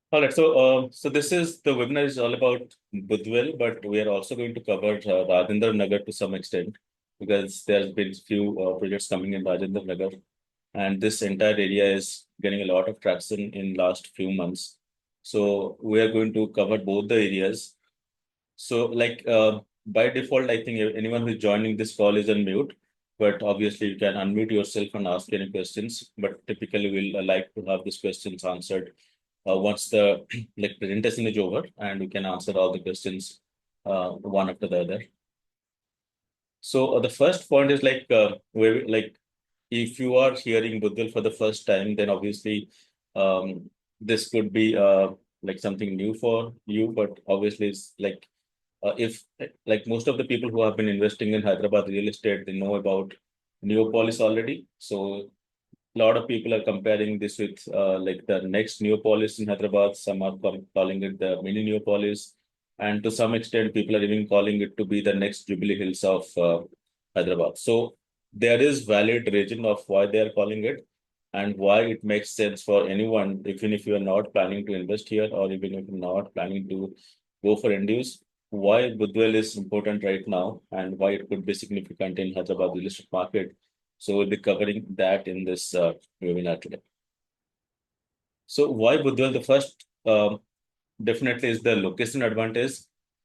All right. So this is the webinar is all about Budvel, but we are also going to cover Rajendra Nagar to some extent because there's been few projects coming in Rajendra Nagar, and this entire area is getting a lot of traction in last few months. So we are going to cover both the areas. So by default, I think anyone who's joining this call is on mute, but obviously you can unmute yourself and ask any questions. But typically, we'll like to have these questions answered once the presentation is over, and we can answer all the questions one after the other. So the first point is if you are hearing Budvel for the first time, then obviously this could be something new for you, but obviously it's if like most of the people who have been investing in Hyderabad real estate, they know about Neopolis already. So a lot of people are comparing this with the next Neopolis in Hyderabad. Some are calling it the mini Neopolis, and to some extent, people are even calling it to be the next Jubilee Hills of Hyderabad. So there is valid reason of why they are calling it and why it makes sense for anyone, even if you are not planning to invest here or even if you're not planning to go for end use, why Budwell is important right now and why it could be significant in Hyderabad real estate market. So we'll be covering that in this webinar today. So why Budwell? The first definitely is the location advantage,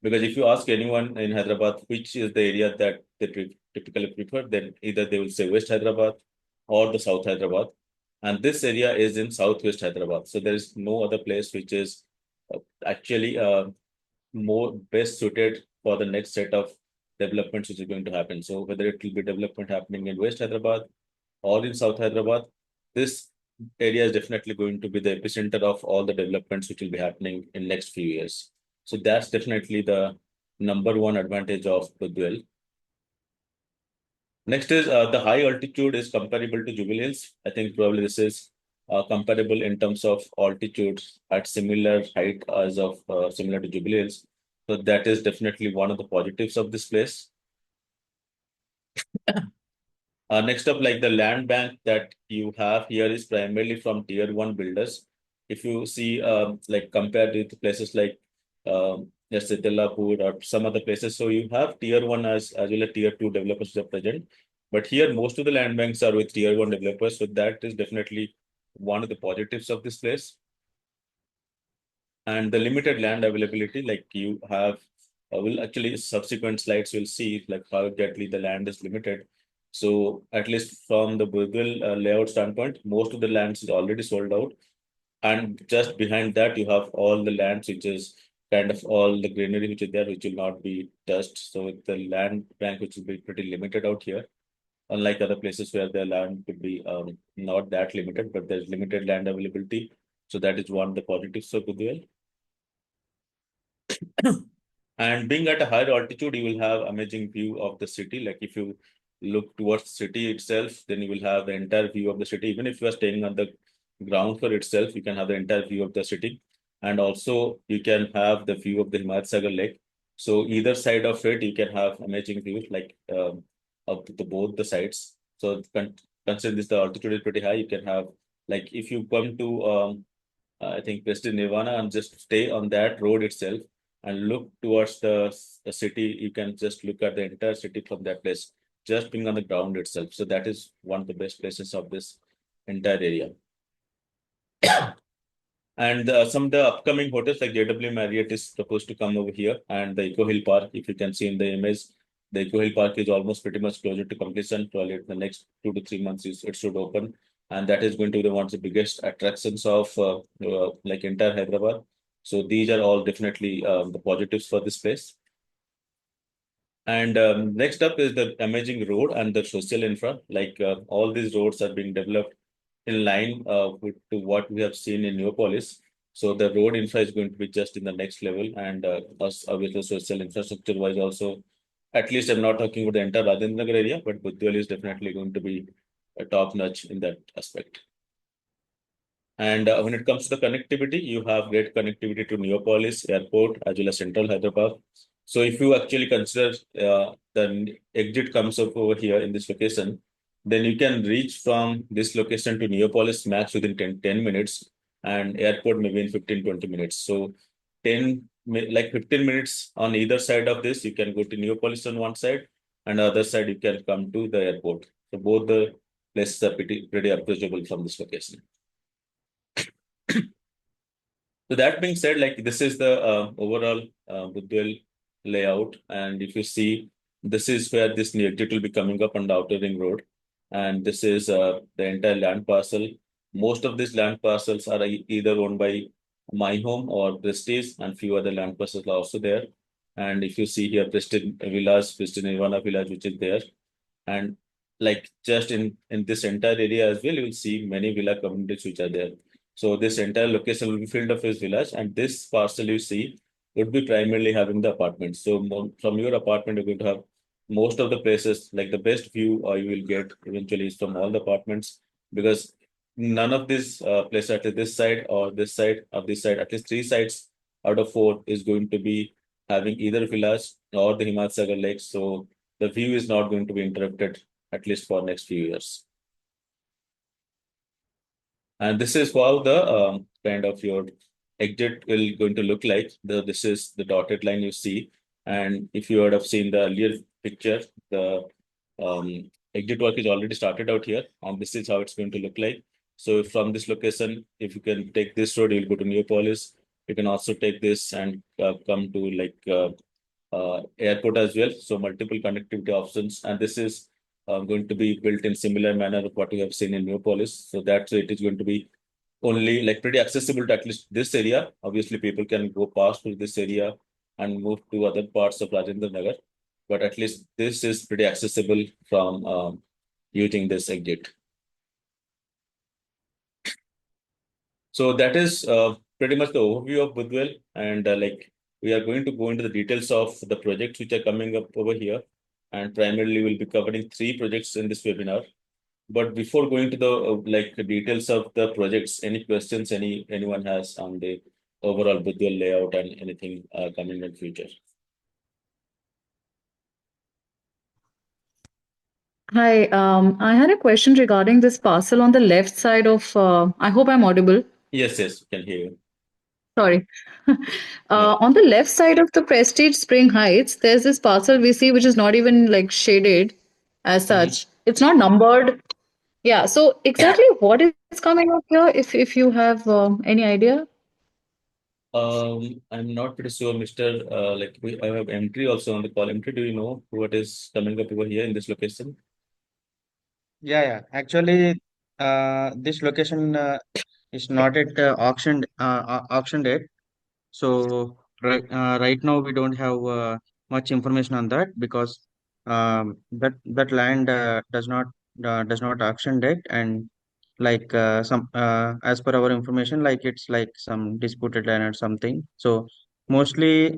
because if you ask anyone in Hyderabad which is the area that they typically prefer, then either they will say West Hyderabad or the South Hyderabad. And this area is in Southwest Hyderabad. So there is no other place which is actually more best suited for the next set of developments which is going to happen. So whether it will be development happening in West Hyderabad or in South Hyderabad, this area is definitely going to be the epicenter of all the developments which will be happening in next few years. So that's definitely the number one advantage of Budwell. Next is the high altitude is comparable to Jubilee Hills. I think probably this is comparable in terms of altitude at similar height as of similar to Jubilee Hills. So that is definitely one of the positives of this place. Next up, like the land bank that you have here is primarily from tier one builders. If you see, compared with places like, let's say Tellapur or some other places, so you have tier one as well as tier two developers that are present. But here, most of the land banks are with tier one developers, so that is definitely one of the positives of this place. And the limited land availability, like you have, will actually subsequent slides will see like how exactly the land is limited. So at least from the Budvel layout standpoint, most of the lands is already sold out. And just behind that, you have all the lands, which is kind of all the greenery which is there, which will not be touched. So the land bank, which will be pretty limited out here, unlike other places where the land could be not that limited, but there's limited land availability. So that is one of the positives of Budvel. And being at a higher altitude, you will have amazing view of the city. Like if you look towards the city itself, then you will have the entire view of the city. Even if you are staying on the ground floor itself, you can have the entire view of the city. And also you can have the view of the Himayat Sagar Lake. So either side of it, you can have amazing views like of the both the sides. So consider this, the altitude is pretty high. You can have like if you come to I think Prestige Nirvana and just stay on that road itself and look towards the city, you can just look at the entire city from that place, just being on the ground itself. So that is one of the best places of this entire area. And some of the upcoming hotels like JW Marriott is supposed to come over here, and the Eco Hill Park, if you can see in the image, the Eco Hill Park is almost pretty much closer to completion. Probably the next 2 to 3 months it should open, and that is going to be one of the biggest attractions of like entire Hyderabad. So these are all definitely the positives for this place. And next up is the amazing road and the social infra. Like all these roads are being developed in line with to what we have seen in Neopolis. So the road infra is going to be just in the next level, and us obviously social infrastructure wise also. At least I'm not talking about the entire Rajendra Nagar area, but Budvel is definitely going to be a top notch in that aspect. And when it comes to the connectivity, you have great connectivity to Neopolis Airport as well as Central Hyderabad. So if you actually consider the exit comes up over here in this location, then you can reach from this location to Neopolis max within 10 minutes. and airport maybe in 15-20 minutes. So 15 minutes on either side of this, you can go to Neopolis on one side, and the other side you can come to the airport. So both the places are pretty approachable from this location. So that being said, like this is the overall Budvel layout, and if you see, this is where this new exit will be coming up on the outer ring road, and this is the entire land parcel. Most of these land parcels are either owned by My Home or Prestige, and few other land parcels are also there. And if you see here, Prestige Villas, Prestige Nirvana Village, which is there, and like just in this entire area as well, you will see many villa communities which are there. So this entire location will be filled up as villas, and this parcel you see would be primarily having the apartments. So from your apartment, you're going to have most of the places, like the best view you will get eventually is from all the apartments, because none of these places, at least this side or this side or this side, at least three sides out of four is going to be having either villas or the Himat Sagar Lake. So the view is not going to be interrupted at least for next few years. And this is how the kind of your exit will going to look like. This is the dotted line you see. And if you would have seen the earlier picture, the exit work is already started out here, and this is how it's going to look like. So from this location, if you can take this road, you'll go to Neopolis. You can also take this and come to like airport as well. So multiple connectivity options, and this is going to be built in similar manner of what you have seen in Neopolis. So that's it is going to be only like pretty accessible to at least this area. Obviously, people can go past through this area and move to other parts of Rajendra Nagar, but at least this is pretty accessible from using this exit. So that is pretty much the overview of Budwel, and like we are going to go into the details of the projects which are coming up over here, and primarily we'll be covering three projects in this webinar. But before going to the like details of the projects, any questions anyone has on the overall Budwel layout and anything coming in future? Hi, I had a question regarding this parcel on the left side of, I hope I'm audible. Yes, can hear you. Sorry. Yeah. On the left side of the Prestige Spring Heights, there's this parcel we see which is not even like shaded as Mhm. such. It's not numbered. Yeah. So exactly what is coming up here, if you have any idea? I'm not pretty sure, Mr. Like I have entry also on the call. Entry, do you know what is coming up over here in this location? Yeah. Actually, this location is not at auction date. So right now we don't have much information on that because that land does not auction date, and like some as per our information, like it's like some disputed land or something. So mostly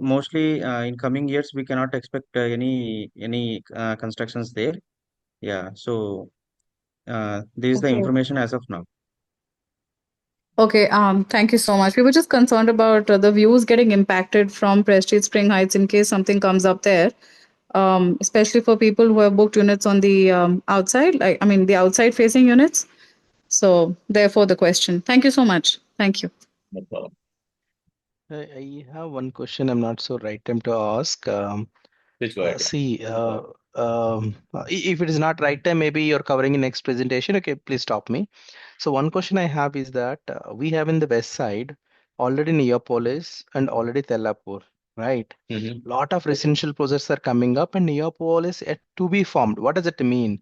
in coming years we cannot expect any constructions there. Yeah. So this is the Okay. information as of now. Okay, thank you so much. We were just concerned about the views getting impacted from Prestige Spring Heights in case something comes up there, especially for people who have booked units on the outside, like I mean the outside facing units. So therefore the question. Thank you so much. Thank you. No problem. I have one question. I'm not so right time to ask. Please go ahead. Yeah. See, if it is not right time, maybe you're covering in next presentation. Okay, please stop me. So one question I have is that we have in the west side already Neopolis and already Tellapur, right? Mm-hmm. Lot of residential projects are coming up and Neopolis yet to be formed. What does it mean?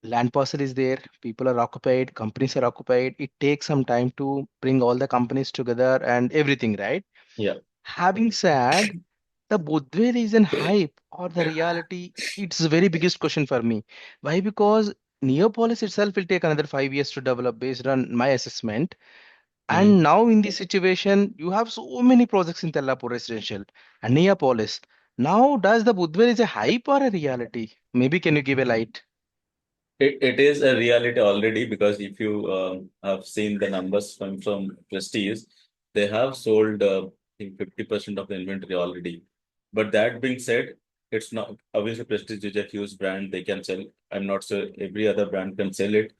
Land parcel is there, people are occupied, companies are occupied. It takes some time to bring all the companies together and everything, right? Yeah. Having said, the Budvel is an hype or the reality, it's the very biggest question for me. Why? Because Neopolis itself will take another 5 years to develop based on my assessment. Mm-hmm. And now in this situation, you have so many projects in Tellapur residential and Neopolis. Now, does the Budvel is a hype or a reality? Maybe can you give a light? It is a reality already, because if you have seen the numbers from Prestige, they have sold I think 50% of the inventory already. But that being said, it's not obviously Prestige is a huge brand. They can sell. I'm not sure every other brand can sell it.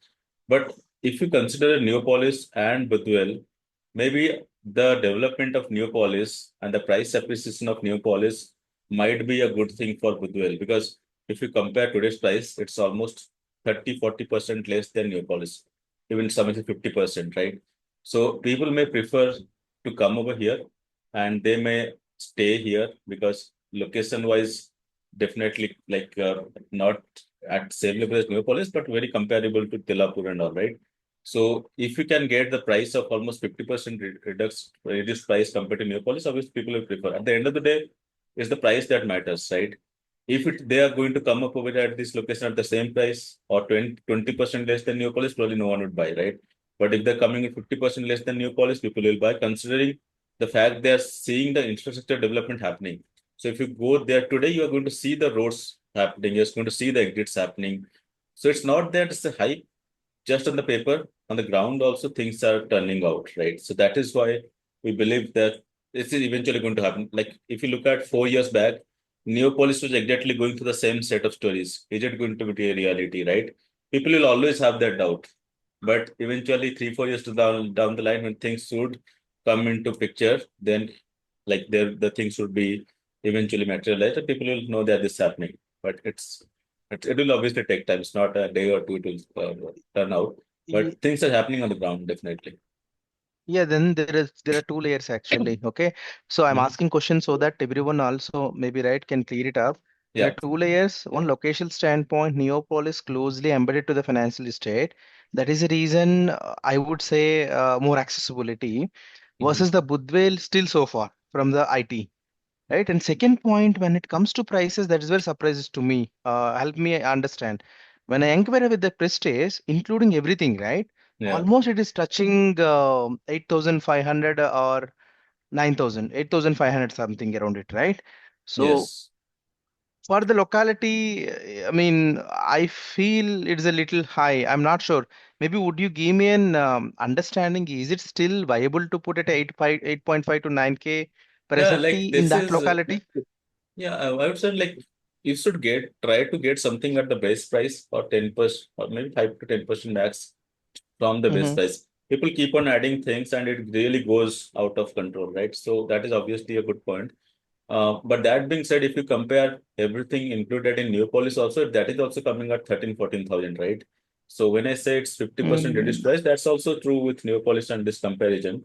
But if you consider Neopolis and Budwell, maybe the development of Neopolis and the price appreciation of Neopolis might be a good thing for Budwell, because if you compare today's price, it's almost 30-40% less than Neopolis, even some say 50%, right? So people may prefer to come over here and they may stay here because location wise, definitely like not at same level as Neopolis, but very comparable to Tillapur and all, right? So if you can get the price of almost 50% reduced price compared to Neopolis, obviously people will prefer. At the end of the day, it's the price that matters, right? If they are going to come up over at this location at the same price or 20% less than Neopolis, probably no one would buy, right? But if they're coming at 50% less than Neopolis, people will buy, considering the fact they are seeing the infrastructure development happening. So if you go there today, you are going to see the roads happening, you're going to see the exits happening. So it's not that it's a hype just on the paper, on the ground also things are turning out, right? So that is why we believe that this is eventually going to happen. Like if you look at 4 years back, Neopolis was exactly going through the same set of stories. Is it going to be a reality, right? People will always have that doubt. But eventually 3-4 years down the line when things should come into picture, then like the things should be eventually materialized and people will know that this is happening. But it will obviously take time. It's not a day or two it will turn out. Ye- But things are happening on the ground, definitely. Yeah, then there are two layers actually. Okay, so I'm Mhm. asking questions so that everyone also maybe right can clear it up. There are Yeah. two layers. One locational standpoint, Neopolis closely embedded to the financial estate. That is the reason I would say more accessibility Mhm. versus the Budwell still so far from the IT. Right. And second point, when it comes to prices, that is where surprises to me. Help me understand. When I inquire with the prestige, including everything, right? Yeah. Almost it is touching 8,500 or 9,000, 8,500 something around it, right? So Yes. for the locality, I mean, I feel it's a little high. I'm not sure. Maybe would you give me an understanding? Is it still viable to put it at 8.5 to 9K per Yeah, like SFT in this that is locality? yeah, I would say like you should try to get something at the base price or 10% or maybe 5 to 10% max from the base Mm-hmm. price. People keep on adding things and it really goes out of control, right? So that is obviously a good point. But that being said, if you compare everything included in Neopolis also, that is also coming at 13-14,000, right? So when I say it's 50% reduced Mm-hmm. price, that's also true with Neopolis and this comparison.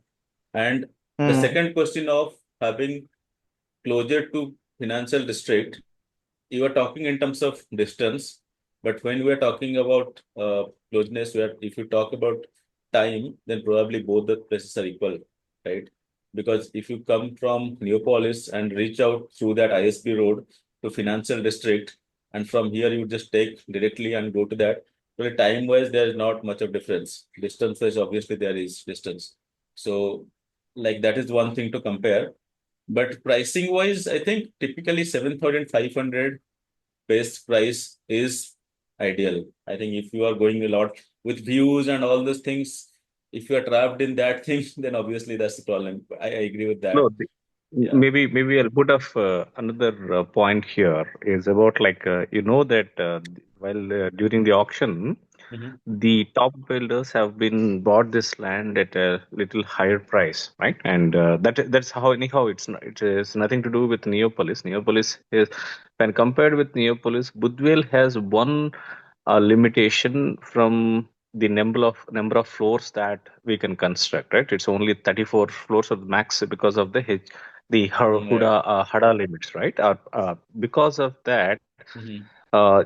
And the Mm-hmm. second question of having closer to financial district, you are talking in terms of distance, but when we are talking about closeness, where if you talk about time, then probably both the places are equal, right? Because if you come from Neopolis and reach out through that ISB road to financial district, and from here you just take directly and go to that, well, time wise, there is not much of difference. Distance wise, obviously there is distance. So, like that is one thing to compare. But pricing wise, I think typically 7,500 best price is ideal. I think if you are going a lot with views and all those things, if you are trapped in that thing, then obviously that's the problem. I agree with No, that. Yeah. maybe I'll put up another point here is about like that while during the auction, Hmm. the top builders have been bought this land at a little higher price, right? And that's how anyhow it is nothing to do with Neopolis. Neopolis is when compared with Neopolis, Budwell has one limitation from the number of floors that we can construct, right? It's only 34 floors of max because of the Yeah. Hada limits, right? Because of that, Hmm.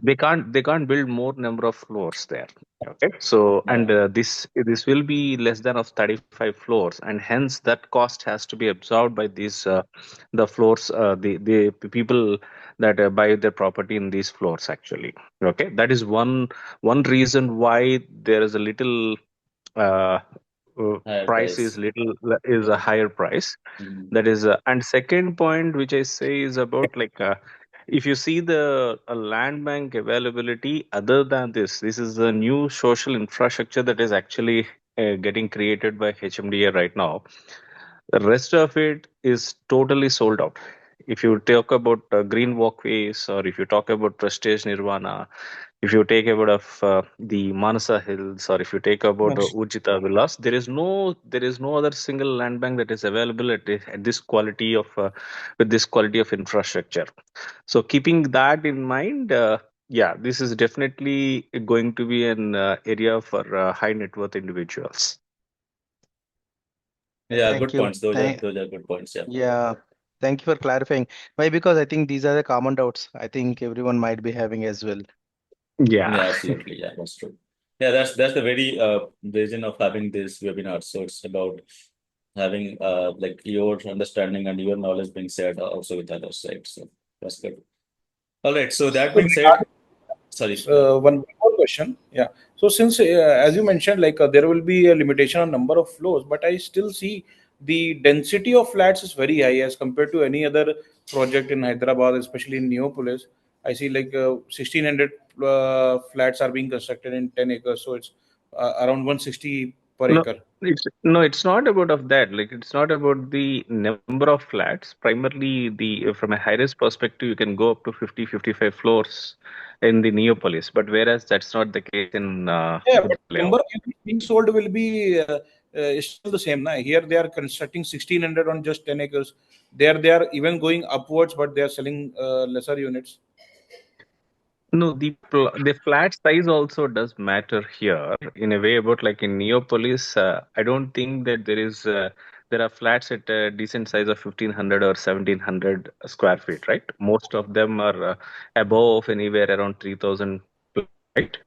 they can't build more number of floors there. Okay, so and Yeah. this will be less than of 35 floors, and hence that cost has to be absorbed by these the floors, the people that buy their property in these floors actually. Okay, that is one reason why there is a little uh, Higher price is price. little is a Yeah. higher price. Hmm. That is and second point which I say is about like if you see the land bank availability other than this is a new social infrastructure that is actually getting created by HMDA right now. The rest of it is totally sold out. if you talk about green walkways, or if you talk about Prestige Nirvana, if you take about of the Manasa Hills, or if you take about Yes. Ujita Villas, there is no other single land bank that is available at this quality of with this quality of infrastructure. So keeping that in mind, yeah, this is definitely going to be an area for high net worth individuals. Yeah, Thank good you. points. Those are good points. Yeah. Yeah, thank you for clarifying. Why? Because I think these are the common doubts I think everyone might be having as well. Yeah. Yeah, absolutely. Yeah, that's true. Yeah, that's the very vision of having this webinar. So it's about having like your understanding and your knowledge being shared also with others, right? So that's good. All right. So that So being said, regarding sorry. one more question. Yeah. So since, as you mentioned, like there will be a limitation on number of floors, but I still see the density of flats is very high as compared to any other project in Hyderabad, especially in Neopolis. I see like 1,600 flats are being constructed in 10 acres, so it's around 160 per No, acre. it's not about of that. Like, it's not about the number of flats. Primarily, the from a high-rise perspective, you can go up to 50, 55 floors in the Neopolis. But whereas that's not the case in Yeah, but Budvel. number of units being sold will be is still the same. Na? Here they are constructing 1,600 on just 10 acres. There they are even going upwards, but they are selling lesser units. No, the flat size also does matter here in a way. About like in Neopolis, I don't think that there are flats at a decent size of 1,500 or 1,700 square feet, right? Most of them are above anywhere around 3,000, right?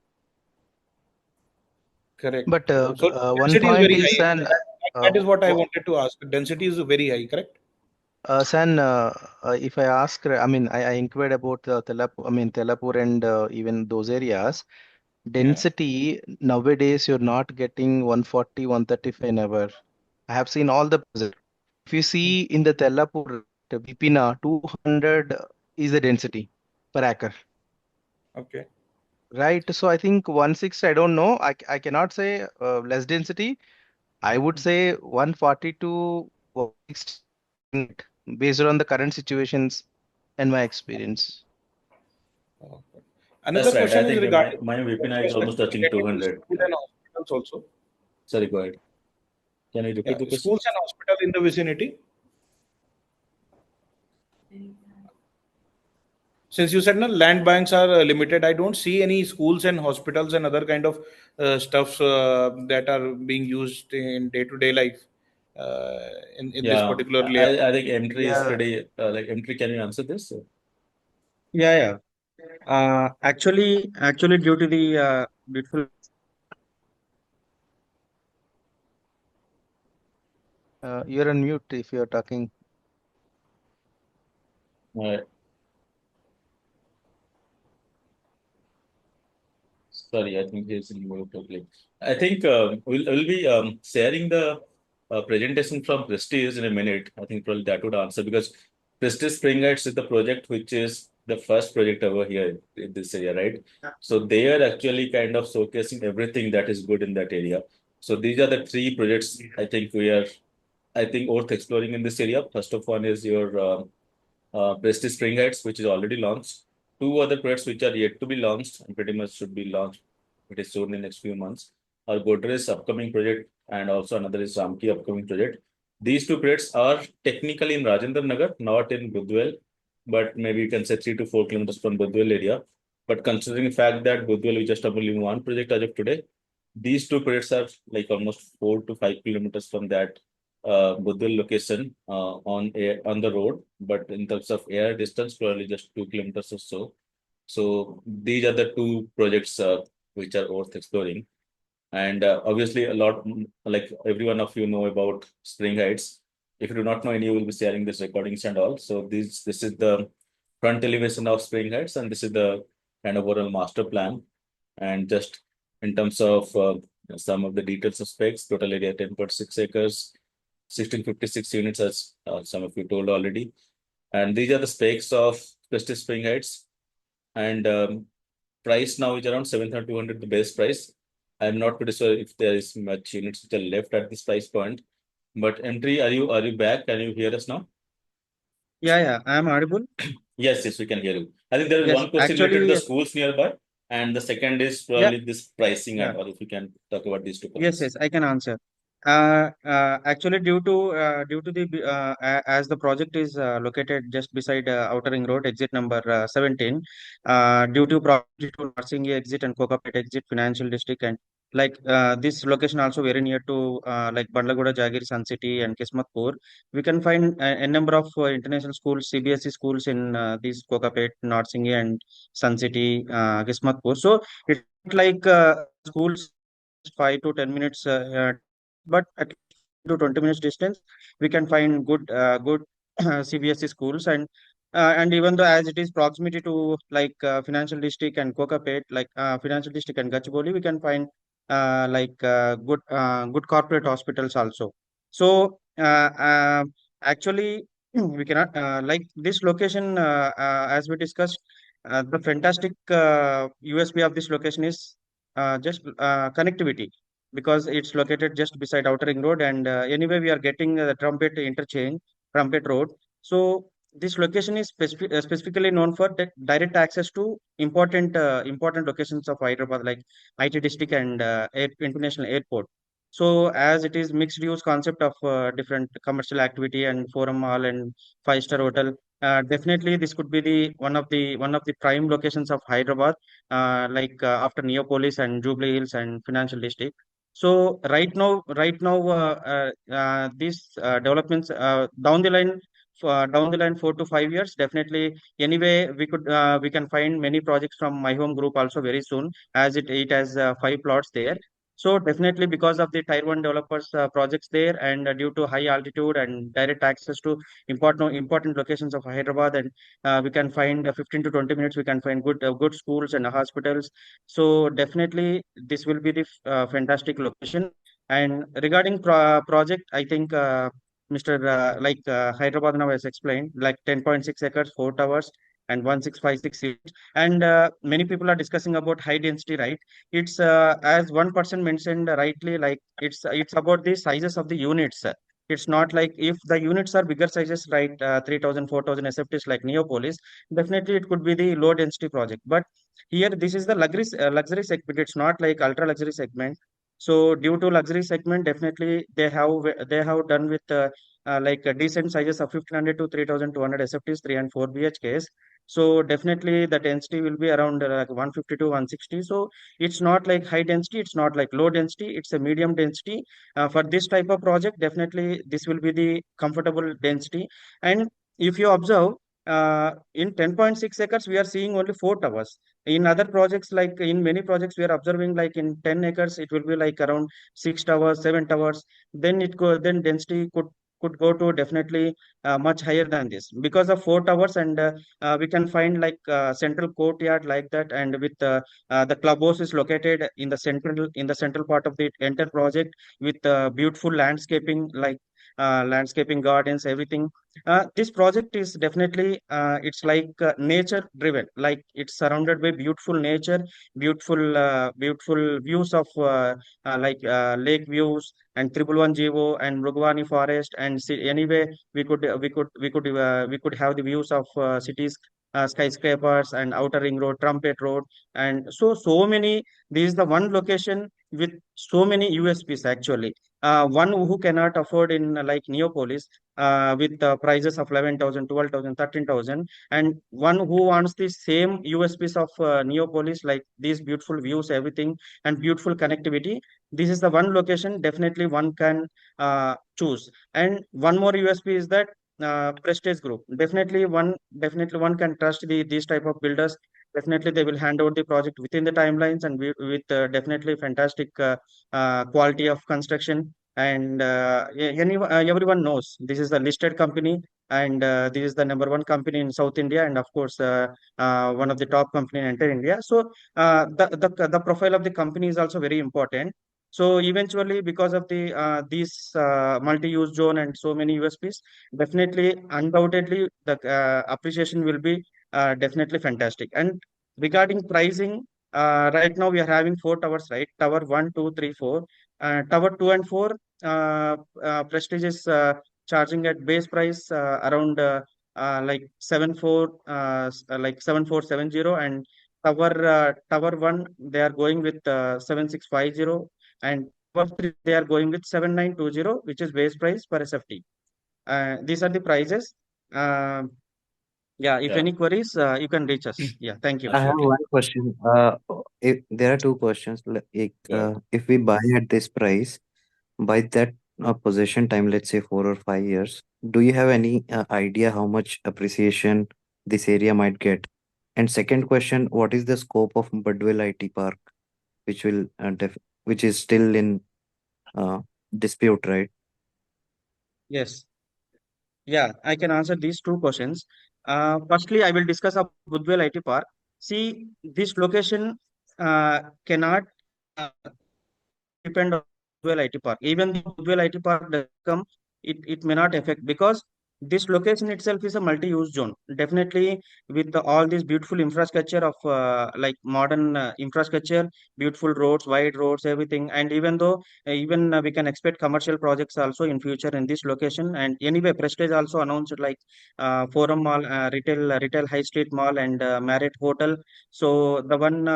Correct. But So one density is point very is, high. San, That is what I wanted to ask. Density is very high, correct? San, if I ask, I mean, I inquired about Telapur and even those areas. Yeah. Density nowadays, you're not getting 140, 135 an hour. I have seen all the projects. If you see in the Tellapur, the Vipina, 200 is the density per acre, Okay. right? So I think 160, I don't know. I cannot say less density. I would say 140 to 160 based on the current situations and my experience. Okay. That's Another right. I question is think regarding my VPN is almost specifically touching related to 200. school Yeah. and hospitals also. Sorry, go ahead. Can you Yeah, repeat the question? schools and hospital in the vicinity. Since you said no, land banks are limited, I don't see any schools and hospitals and other kind of stuffs that are being used in day-to-day life uh, in this Yeah, particular layout. I think entry is Yeah, pretty like entry. Can you answer this? Yeah, yeah. Actually, due to the beautiful you're on mute if you're talking. Uh, Sorry, I think he's in mode totally. I think we'll be sharing the presentation from Prestige in a minute. I think probably that would answer because Prestige Spring Heights is the project which is the first project over here in this area, right? So they are actually kind of showcasing everything that is good in that area. So these are the three projects I think worth exploring in this area. First of one is your Prestige Spring Heights, which is already launched. Two other projects which are yet to be launched and pretty much should be launched pretty soon in the next few months are Godrej's upcoming project and also another is Ramki upcoming project. These two projects are technically in Rajendra Nagar, not in Budvel, but maybe you can say 3 to 4 kilometers from Budvel area. But considering the fact that Budvel is just only one project as of today, these two projects are like almost 4 to 5 kilometers from that Budvel location on the road, but in terms of air distance, probably just 2 kilometers or so. So these are the two projects which are worth exploring. And obviously, a lot like every one of you know about Spring Heights. If you do not know, any, you will be sharing this recordings and all. So this is the front elevation of Spring Heights, and this is the kind of overall master plan. And just in terms of some of the details of specs, total area 10.6 acres, 1656 units, as some of you told already. And these are the specs of Prestige Spring Heights. And price now is around 7,200, the base price. I'm not pretty sure if there is much units which are left at this price point. But entry, are you back? Can you hear us now? Yeah, I am audible. Yes, yes, we can hear you. I think there is Yes, one question related to the actually, schools nearby, and the second is yeah, probably this pricing yeah. and all. If you can talk about these two Yes, points. yes, I can answer. Actually, due to the as the project is located just beside Outer Ring Road, exit number 17, due to proximity to Narsingi exit and Kokapet exit, financial district, and like this location also very near to like Bandlaguda, Jagir, Sun City, and Kismatpur, we can find a number of international schools, CBSE schools in these Kokapet, Narsingi, and Sun City, Kismatpur. So it's not like schools 5 to 10 minutes distance, but at least 15 to 20 minutes distance, we can find good CBSE schools, and even though as it is proximity to like financial district and Kokapet, like financial district and Gachibowli, we can find good corporate hospitals also. So actually, we cannot like this location as we discussed. The fantastic USP of this location is just connectivity because it's located just beside Outer Ring Road, and anyway we are getting the Trumpet interchange, Trumpet Road. So this location is specifically known for direct access to important locations of Hyderabad like IT district and international airport. So as it is mixed use concept of different commercial activity and forum mall and five-star hotel, definitely this could be the one of the prime locations of Hyderabad, after Neopolis and Jubilee Hills and Financial District. So these developments down the line 4 to 5 years, definitely. Anyway, we can find many projects from my home group also very soon, as it has 5 plots there. So definitely because of the Tier 1 developers projects there, and due to high altitude and direct access to important locations of Hyderabad, and we can find 15 to 20 minutes. We can find good schools and hospitals. So definitely this will be the fantastic location. And regarding project, I think Mr. Hyderabad now has explained like 10.6 acres, 4 towers, and 1656 units. And many people are discussing about high density, right? It's as one person mentioned rightly, like it's about the sizes of the units. It's not like if the units are bigger sizes, right? 3,000, 4,000 SFTs like Neopolis, definitely it could be the low density project. But here, this is the luxury segment. It's not like ultra luxury segment. So due to luxury segment, definitely they have done with decent sizes of 1,500 to 3,200 SFTs, 3 and 4 BHKs. So definitely the density will be around like 150 to 160. So it's not like high density, it's not like low density, it's a medium density. For this type of project, definitely this will be the comfortable density. And if you observe, in 10.6 acres, we are seeing only 4 towers. In other projects, like in many projects, we are observing like in 10 acres, it will be like around 6 towers, 7 towers. Then density could go to definitely much higher than this because of 4 towers, and we can find like central courtyard like that, and with the clubhouse is located in the central part of the entire project with beautiful landscaping like landscaping gardens, everything. This project is definitely it's like nature driven, like it's surrounded by beautiful nature, beautiful views of lake views and Triple One Jeevo and Mrugwani Forest, and anyway we could have the views of cities, skyscrapers and Outer Ring Road, Trumpet Road, and so many. This is the one location with so many USPs actually. One who cannot afford in like Neopolis, with prices of 11,000, 12,000, 13,000, and one who wants the same USPs of Neopolis, like these beautiful views, everything, and beautiful connectivity. This is the one location definitely one can choose. And one more USP is that Prestige Group. Definitely one can trust these type of builders. Definitely they will hand over the project within the timelines, and with definitely fantastic quality of construction. And everyone knows this is a listed company, and this is the number one company in South India, and of course one of the top company in entire India. So the profile of the company is also very important. So eventually, because of these multi-use zone and so many USPs, definitely, undoubtedly, the appreciation will be definitely fantastic. And regarding pricing, right now we are having 4 towers, right? Tower 1, 2, 3, 4. Tower 2 and 4, Prestige is charging at base price around like 7470, and tower 1 they are going with 7650, and tower 3 they are going with 7920, which is base price per SFT. These are the prices. Uh, yeah, if Yeah, any queries, you can reach us. Yeah, thank you. I have absolutely. one question. If there are two questions, like Right. if we buy at this price, by that possession time, let's say 4 or 5 years, do you have any idea how much appreciation this area might get? And second question, what is the scope of Budwell IT Park, which will which is still in uh, dispute, right? Yes. Yeah, I can answer these two questions. Firstly, I will discuss about Budvel IT Park. See, this location cannot depend on Budvel IT Park. Even though Budvel IT Park does come, it may not affect, because this location itself is a multi-use zone. Definitely, with all this beautiful infrastructure of like modern infrastructure, beautiful roads, wide roads, everything. And even though even we can expect commercial projects also in future in this location. And anyway, Prestige also announced like Forum Mall, retail high street mall, and Marriott Hotel. So the one.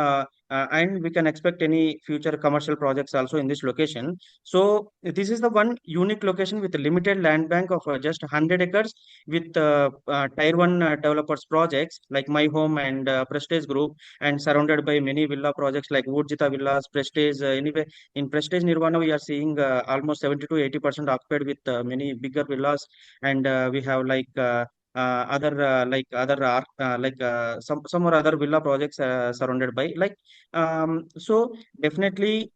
And we can expect any future commercial projects also in this location. So this is the one unique location with a limited land bank of just 100 acres, with tier 1 developers projects like My Home and Prestige Group, and surrounded by many villa projects like Woodjita Villas, Prestige. Anyway, in Prestige Nirvana, we are seeing almost 70 to 80% occupied with many bigger villas, and we have like other some or other villa projects surrounded by like so definitely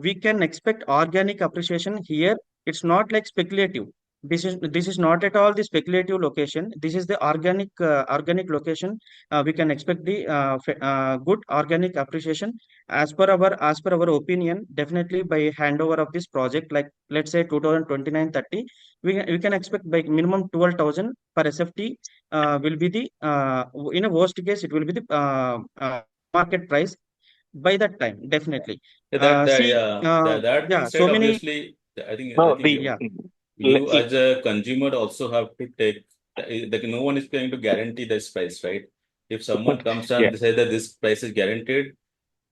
we can expect organic appreciation here. It's not like speculative. This is not at all the speculative location. This is the organic location. We can expect the good organic appreciation as per our opinion. Definitely by handover of this project, like let's say 2029-30, we can expect by minimum 12,000 per SFT will be the in a worst case it will be the market price by that time, definitely. Yeah, See, that being yeah, so said, many, obviously, I No, think yeah, you as a consumer also have to take, like no one is going to guarantee this price, right? If someone comes yeah. and say that this price is guaranteed,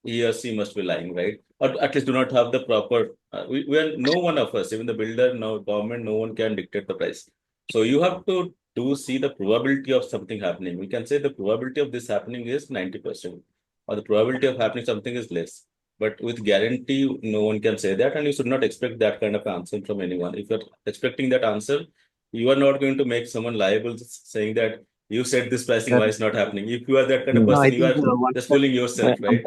he or she must be lying, right? Or at least do not have the proper. We are no one of us, even the builder, no government, no one can dictate the price. So you have to do see the probability of something happening. We can say the probability of this happening is 90%, or the probability of happening something is less. But with guarantee, no one can say that, and you should not expect that kind of answer from anyone. If you're expecting that answer, you are not going to make someone liable saying that you said this pricing, why Correct. it's not happening. If you are that kind of No, I person, you think are one just step. fooling yourself, right?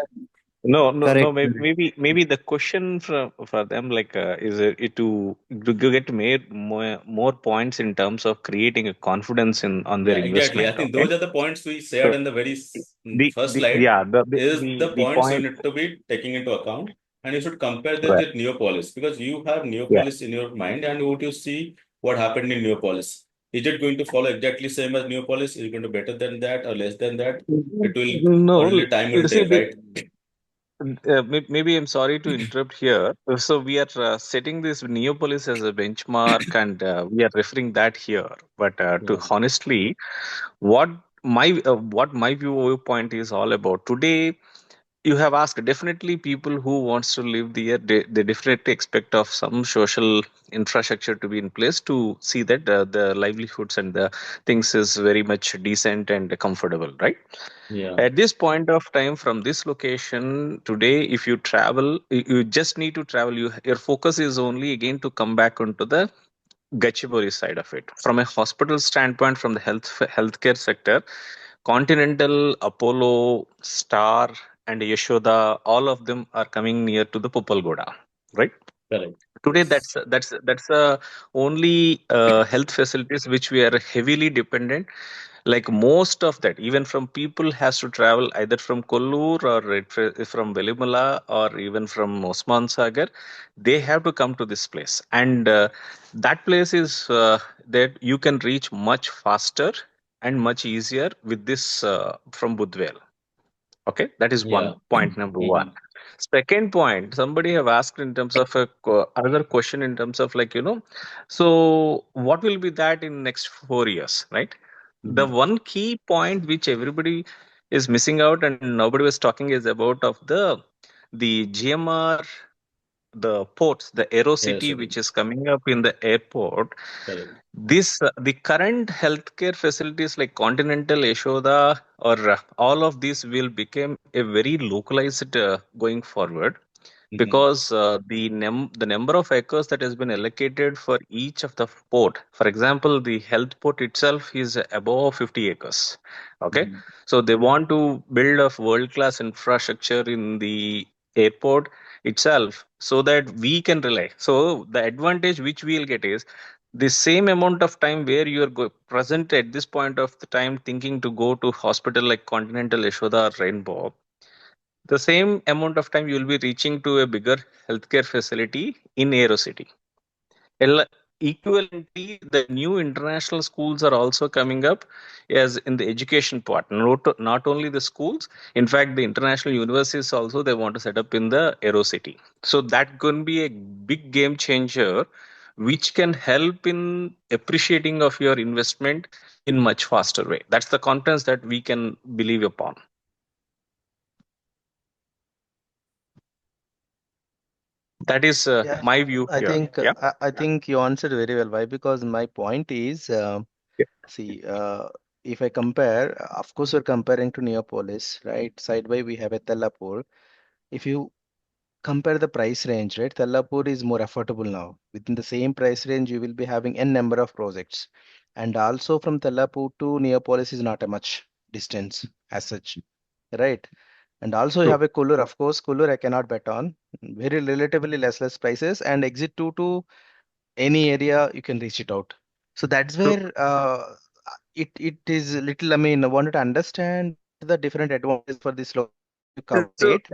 No, no, no. Correct. Maybe, Correct. maybe the question for them, like, is it to get more points in terms of creating a confidence in on their Yeah, exactly. I investment. think Okay, those are the points we shared so in the very first the slide. yeah Is the the points you point. need to be taking into account, and you should compare this Right. with Neopolis, because you have Yeah. Neopolis in your mind, and would you see what happened in Neopolis? Is it going to follow exactly same as Neopolis? Is it going to better than that or less than that? It will No, only time will see tell, right? maybe I'm sorry to interrupt here. So we are setting this Neopolis as a benchmark, and we are referring that here. But to Yeah, honestly, what what my viewpoint is all about today, you have asked, definitely people who wants to live there, they definitely expect of some social infrastructure to be in place to see that the livelihoods and the things is very much decent and comfortable, right? yeah, At this point of time, from this location today, if you travel, you just need to travel. Your focus is only again to come back onto the Gachibowli side of it. From a hospital standpoint, from the healthcare sector, Continental, Apollo, Star, and Yashoda, all of them are coming near to the Pupalgoda, right? correct. Today, that's only health facilities which we are heavily dependent. Like most of that, even from people has to travel either from Kollur or from Velimala or even from Osman Sagar, they have to come to this place, and that place is that you can reach much faster and much easier with this from Budvel. Okay, that is one Yeah. point number one. Mhm. Second point, somebody have asked in terms of another question in terms of, like, so what will be that in next 4 years, right? The one key point which everybody is missing out and nobody was talking is about of the GMR, the ports, the Aerocity, which is coming up in the airport. Correct. This the current healthcare facilities like Continental, Yashoda, or all of these will become a very localized going forward, because the number of acres that has been allocated for each of the port. For example, the health port itself is above 50 acres. Okay, so they want to build a world class infrastructure in the airport itself so that we can rely. So the advantage which we'll get is the same amount of time where you are present at this point of the time thinking to go to hospital like Continental, Yashoda, or Rainbow, the same amount of time you will be reaching to a bigger healthcare facility in Aerocity. Equivalently, the new international schools are also coming up as in the education part. Not only the schools, in fact, the international universities also they want to set up in the Aerocity. So that can be a big game changer, which can help in appreciating of your investment in much faster way. That's the confidence that we can believe upon. That is Yeah, my view I here. think Yeah. I think you answered very well. Why? Because my point is, Yeah. see, if I compare, of course, we're comparing to Neopolis, right? Side by we have a Tellapur. If you compare the price range, right? Tellapur is more affordable now. Within the same price range, you will be having n number of projects, and also from Tellapur to Neopolis is not a much distance as such, right? And also you True. have a Kollur, of course. Kollur I cannot bet on. Very relatively less prices, and exit 2 to any area you can reach it out. So that's True. where it is little. I mean, I wanted to understand what are the different advantages for this location you covered So it.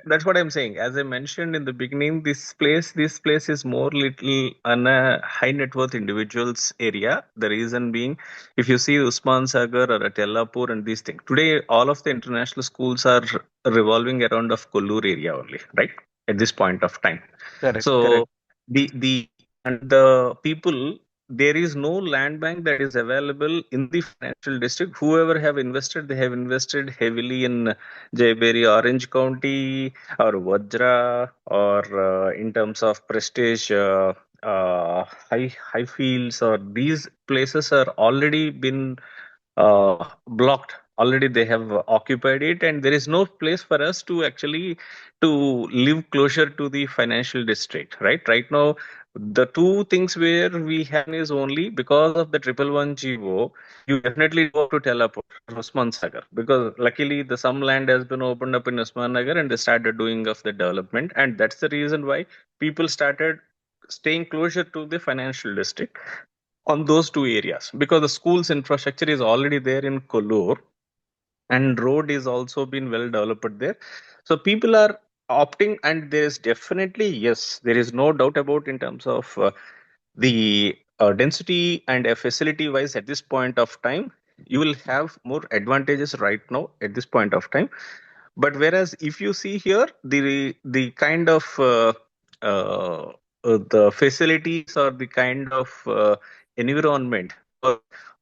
that's what I'm saying. As I mentioned in the beginning, this place is more little on a high net worth individuals area. The reason being, if you see Usman Sagar or Tellapur and these things, today all of the international schools are revolving around of Kollur area only, right? At this point of time. Correct, So correct, the people, there is no land bank that is available in the financial district. Whoever have invested, they have invested heavily in Jayberry, Orange County, or Vajra, or in terms of prestige, high fields, or these places are already been blocked. Already they have occupied it, and there is no place for us to actually to live closer to the financial district. Right now, the two things where we have is only because of the 111 GO. You definitely go to teleport Usman Sagar, because luckily the some land has been opened up in Usman Nagar and they started doing of the development, and that's the reason why people started staying closer to the financial district on those two areas, because the school's infrastructure is already there in Kollur, and road is also been well developed there. So people are opting, and there is definitely, yes, there is no doubt about in terms of the density and facility wise at this point of time, you will have more advantages right now at this point of time. But whereas if you see here, the kind of the facilities or the kind of environment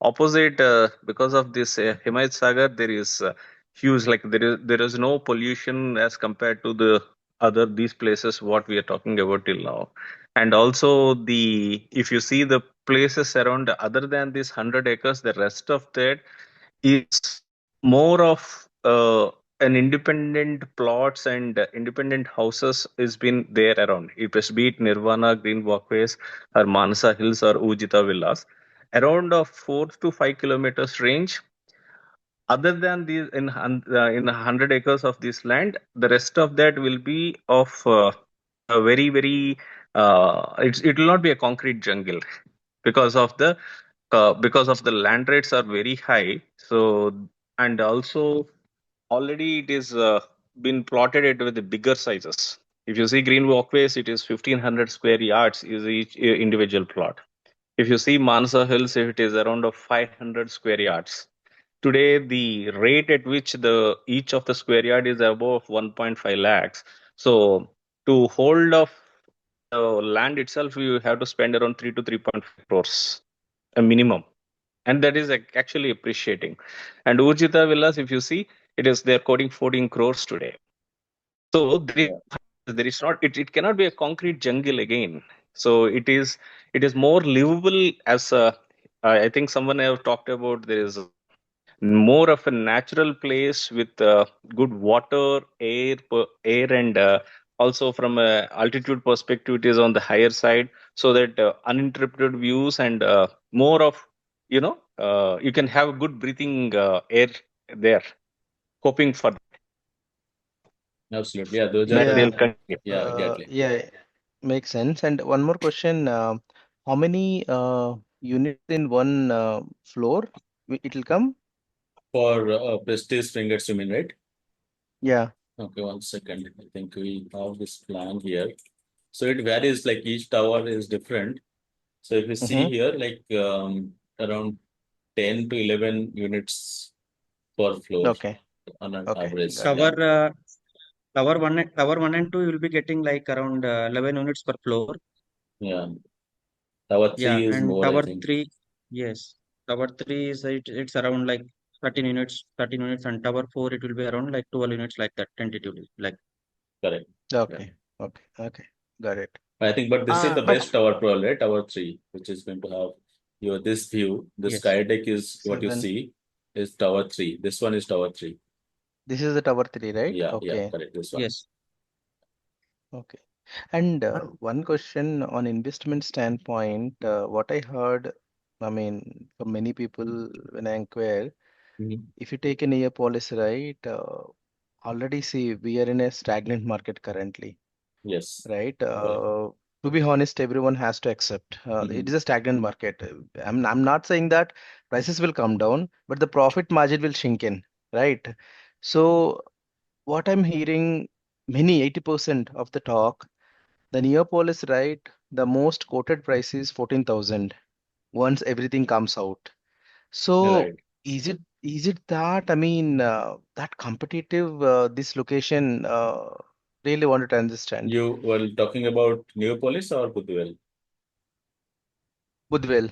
opposite, because of this Himayat Sagar, there is huge, like there is no pollution as compared to the other these places what we are talking about till now. And also, the if you see the places around other than this 100 acres, the rest of that is more of an independent plots and independent houses is been there around. It was be it Nirvana, Green Walkways, or Manasa Hills, or Ujita Villas, around a 4 to 5 kilometers range. Other than these, in 100 acres of this land, the rest of that will be of a very it will not be a concrete jungle, because of the land rates are very high. So, and also already it is been plotted it with the bigger sizes. If you see Green Walkways, it is 1500 square yards is each individual plot. If you see Mansa Hills, it is around of 500 square yards. Today, the rate at which the each of the square yard is above 1.5 lakhs. So to hold of the land itself, you have to spend around 3 to 3.5 crores, a minimum. and that is actually appreciating. And Urjita Villas, if you see, they're quoting 14 crores today. So there is not it cannot be a concrete jungle again. So it is more livable as a. I think someone have talked about there is more of a natural place with good water, air, and also from a altitude perspective, it is on the higher side, so that uninterrupted views and more of you can have good breathing air there. Hoping for Absolutely. Yeah, those are that the they'll Yeah, continue. yeah, exactly. yeah, makes sense. And one more question, how many units in one floor it'll come? For Prestige Fringers, you mean, right? Yeah. Okay, 1 second. I think we have this plan here. So it varies, like each tower is different. So if you see Mm-hmm. here, like around 10 to 11 units per floor Okay. on an Okay. average. Got it. Yeah, Tower one and two, you will be getting like around 11 units per floor. yeah. Tower Yeah, 3 is and more, I tower think. three, yes, tower three is it's around like 13 units, and tower four it will be around like 12 units like that tentatively. Like Correct. Yeah. Okay. Okay. Okay. Got it. I think, but this is the But best tower probably, right? Tower 3, which is going to have this view. The yes, sky deck is what you seven. see is Tower 3. This one is Tower 3. This is the tower 3, right? Yeah, Okay. correct. This one. yes. Okay. And one question on investment standpoint, what I heard, I mean, from many people when I inquire, Mhm. if you take a near policy, right, already see we are in a stagnant market currently, Yes. right? Correct. To be honest, everyone has to accept it is a stagnant market. I'm not saying that prices will come down, but the profit margin will shrink in, right? So what I'm hearing, many 80% of the talk, the Neopolis, right? The most quoted price is 14,000 once everything comes out. So Right. is it that, I mean, that competitive this location really wanted to understand. You were talking about Neopolis or Budvel? Budvel.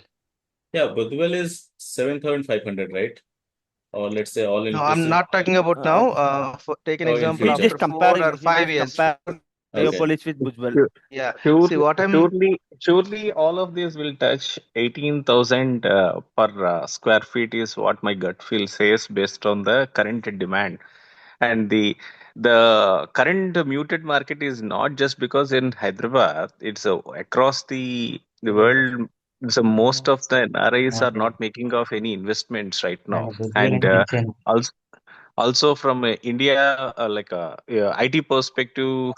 Yeah, Budvel is 7,500, right? Or let's say all No, I'm inclusive. not talking about Uh, now. Take an Oh, in example he's future. just after 4 or comparing. He's just 5 years. comparing Okay. Neopolis with Budvel. Yeah. See Surely, what I'm. surely, all of these will touch 18,000 per square feet is what my gut feel says based on the current demand. And the current muted market is not just because in Hyderabad, it's across the world. So most of the NRIs are not making of any investments right now. And also, also from India, like IT perspective,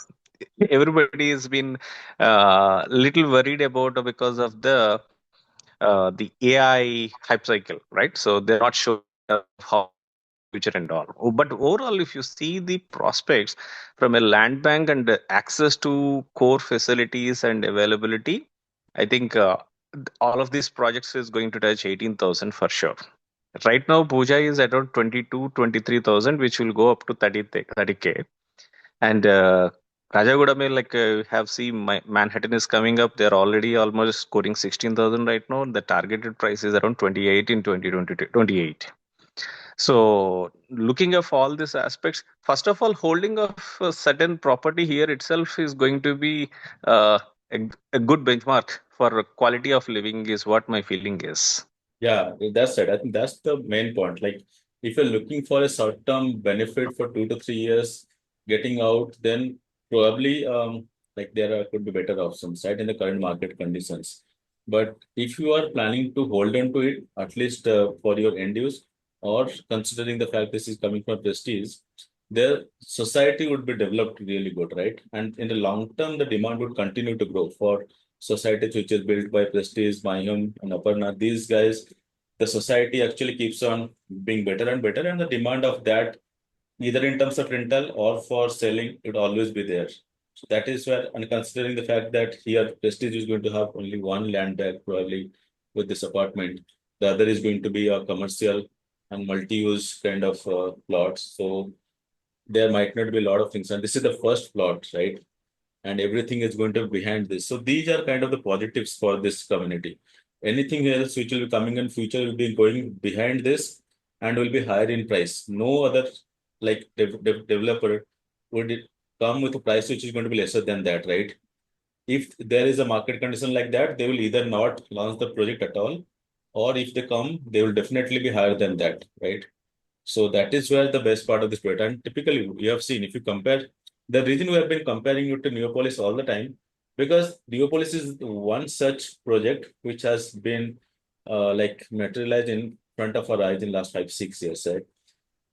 everybody has been little worried about because of the AI hype cycle, right? So they're not sure of how future and all. But overall, if you see the prospects from a land bank and access to core facilities and availability, I think all of these projects is going to touch 18,000 for sure. Right now, Puja is around 22, 23,000, which will go up to 30K. And Rajagoda may like have seen Manhattan is coming up. They're already almost scoring 16,000 right now. The targeted price is around 28 in 2022, 28. So looking at all these aspects, first of all, holding of a certain property here itself is going to be uh, a good benchmark for quality of living is what my feeling is. Yeah, that's it. I think that's the main point. Like, if you're looking for a short-term benefit for 2 to 3 years, getting out, then probably like there could be better options, right, in the current market conditions. But if you are planning to hold on to it, at least for your end use, or considering the fact this is coming from Prestige, the society would be developed really good, right? And in the long term, the demand would continue to grow for societies which is built by Prestige, Mayhem, and Aparna. These guys, the society actually keeps on being better and better, and the demand of that, either in terms of rental or for selling, it will always be there. So that is where, and considering the fact that here Prestige is going to have only one land bank probably with this apartment, the other is going to be a commercial and multi-use kind of plots. So there might not be a lot of things, and this is the first plot, right? And everything is going to be behind this. So these are kind of the positives for this community. Anything else which will be coming in future will be going behind this and will be higher in price. No other like developer would come with a price which is going to be lesser than that, right? If there is a market condition like that, they will either not launch the project at all, or if they come, they will definitely be higher than that, right? So that is where the best part of this project. And typically, we have seen if you compare, the reason we have been comparing it to Neopolis all the time, because Neopolis is one such project which has been like materialized in front of our eyes in last 5, 6 years, right?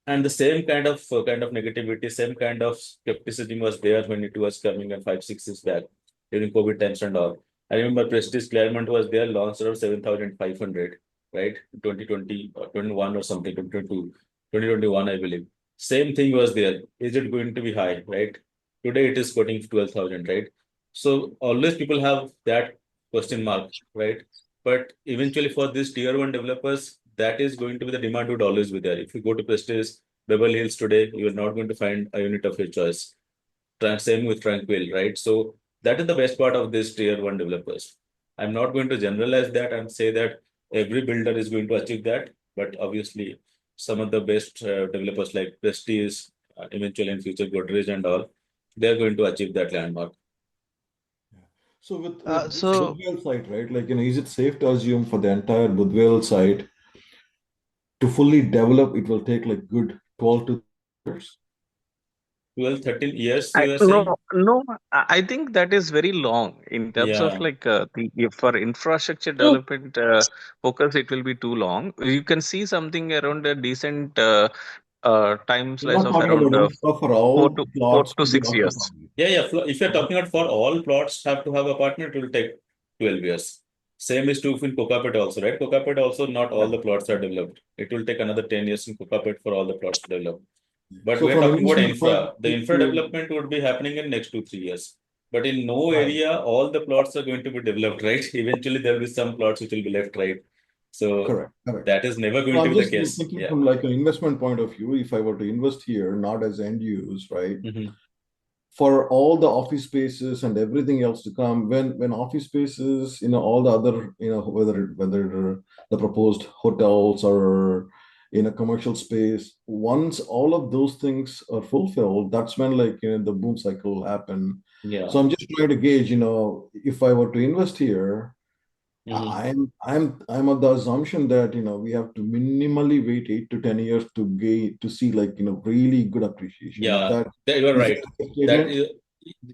And the same kind of negativity, same kind of skepticism was there when it was coming in 5, 6 years back during COVID times and all. I remember Prestige Claremont was there, launched around 7,500, right? 2020 or 21 or something, 2022, 2021, I believe. Same thing was there. Is it going to be high, right? Today it is quoting 12,000, right? So always people have that question mark, right? But eventually for these tier one developers, that is going to be the demand would always be there. If you go to Prestige, Beverly Hills today, you are not going to find a unit of your choice. Same with Tranquil, right? So that is the best part of this tier one developers. I'm not going to generalize that and say that every builder is going to achieve that, but obviously some of the best developers like Prestige, eventually in future Godrej and all, they're going to achieve that landmark. So with this So Budvel site, right? Like, is it safe to assume for the entire Budvel site to fully develop, it will take like good 12 to years? 12, 13 years, I you are saying? no, I think that is very long in terms of Yeah. like if for infrastructure True. development focus, it will be too long. You can see something around a decent time We're slice not of talking around about infra for four all to four plots to to be 6 years. occupied. Yeah, yeah. If you're talking about for all plots have to have apartment, it will take 12 years. Same is true in Kokapet also, right? Kokapet also, not all Yeah. the plots are developed. It will take another 10 years in Kokapet for all the plots to develop. But So we're from talking about investment point infra. The of infra view, development would be happening in next 2, 3 years. But in no right. area, all the plots are going to be developed, right? Eventually, there will be some plots which will be left, right? So Correct, correct. that is never So going to I'm be the just case. thinking Yeah. from like an investment point of view, if I were to invest here, not as end use, right? Mhm. For all the office spaces and everything else to come, when office spaces, all the other, whether the proposed hotels or in a commercial space, once all of those things are fulfilled, that's when like the boom cycle will happen. Yeah. So I'm just trying to gauge, if I were to invest here, Mhm. I'm of the assumption that we have to minimally wait 8 to 10 years to see like really good appreciation. Yeah, you are Is right. that a That statement? is,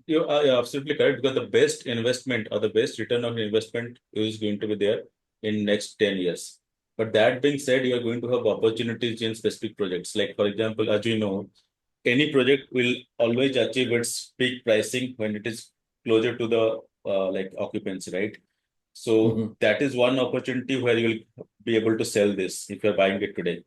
you are absolutely correct, because the best investment or the best return on investment is going to be there in next 10 years. But that being said, you are going to have opportunities in specific projects. Like for example, as you know, any project will always achieve its peak pricing when it is closer to the like occupancy, right? So Mhm. that is one opportunity where you will be able to sell this if you're buying it today.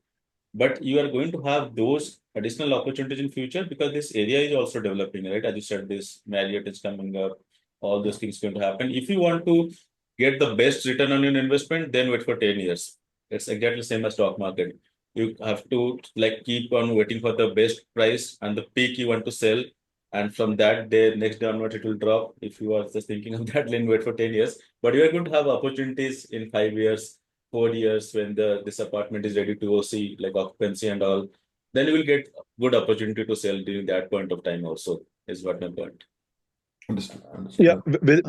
But you are going to have those additional opportunities in future because this area is also developing, right? As you said, this Marriott is coming up, all Yeah. those things going to happen. If you want to get the best return on your investment, then wait for 10 years. It's exactly the same as stock market. You have to like keep on waiting for the best price and the peak you want to sell. And from that day, next day onward, it will drop. If you are just thinking of that, then wait for 10 years. But you are going to have opportunities in 5 years, 4 years when this apartment is ready to OC, like occupancy and all, then you will get good opportunity to sell during that point of time also, is what my point. Understood. Yeah, Understood.